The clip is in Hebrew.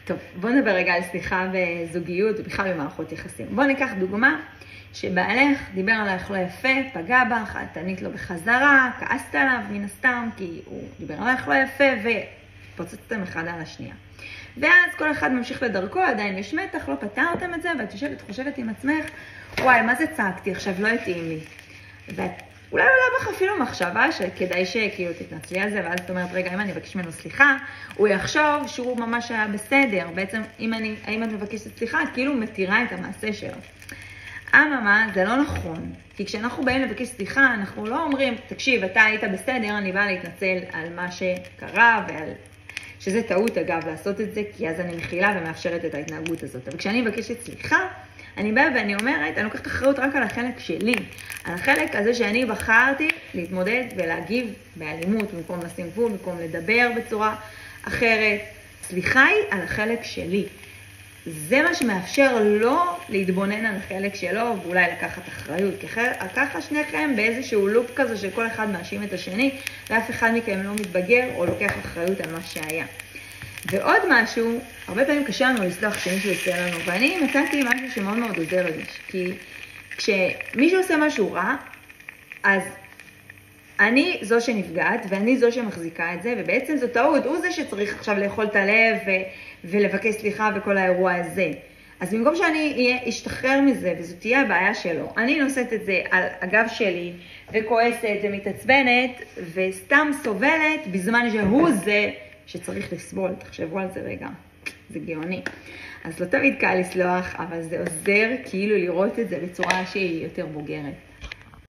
טוב, בוא נדבר רגע על סליחה וזוגיות ובכלל במערכות יחסים. בוא ניקח דוגמה שבעלך דיבר עלייך לא יפה, פגע בך, את ענית לו בחזרה, כעסת עליו מן הסתם כי הוא דיבר עלייך לא יפה ופוצצתם אחד על השנייה. ואז כל אחד ממשיך לדרכו, עדיין יש מתח, לא פתרתם את זה, ואת יושבת, חושבת עם עצמך, וואי, מה זה צעקתי, עכשיו לא התאים לי. ואת אולי עולה בך אפילו מחשבה שכדאי שכאילו תתנצלי על זה, ואז את אומרת, רגע, אם אני אבקש ממנו סליחה, הוא יחשוב שהוא ממש היה בסדר. בעצם, אם את מבקשת סליחה, את כאילו מתירה את המעשה שלו. אממה, זה לא נכון. כי כשאנחנו באים לבקש סליחה, אנחנו לא אומרים, תקשיב, אתה היית בסדר, אני באה להתנצל על מה שקרה, שזה טעות אגב לעשות את זה, כי אז אני מכילה ומאפשרת את ההתנהגות הזאת. אבל כשאני מבקשת סליחה, אני באה ואני אומרת, אני לוקחת אחריות רק על החלק שלי, על החלק הזה שאני בחרתי להתמודד ולהגיב באלימות, במקום לשים גבול, במקום לדבר בצורה אחרת. סליחה היא על החלק שלי. זה מה שמאפשר לו להתבונן על החלק שלו, ואולי לקחת אחריות. ככה שניכם באיזשהו לופ כזה שכל אחד מאשים את השני, ואף אחד מכם לא מתבגר או לוקח אחריות על מה שהיה. ועוד משהו, הרבה פעמים קשה לנו לסלוח שמישהו עושה לנו, ואני מצאתי משהו שמאוד מאוד עוזר לי, כי כשמישהו עושה משהו רע, אז אני זו שנפגעת, ואני זו שמחזיקה את זה, ובעצם זו טעות, הוא זה שצריך עכשיו לאכול את הלב ולבקש סליחה וכל האירוע הזה. אז במקום שאני אשתחרר מזה, וזו תהיה הבעיה שלו, אני נושאת את זה על הגב שלי, וכועסת ומתעצבנת, וסתם סובלת בזמן שהוא זה שצריך לסבול. תחשבו על זה רגע, זה גאוני. אז לא תמיד קל לסלוח, אבל זה עוזר כאילו לראות את זה בצורה שהיא יותר בוגרת.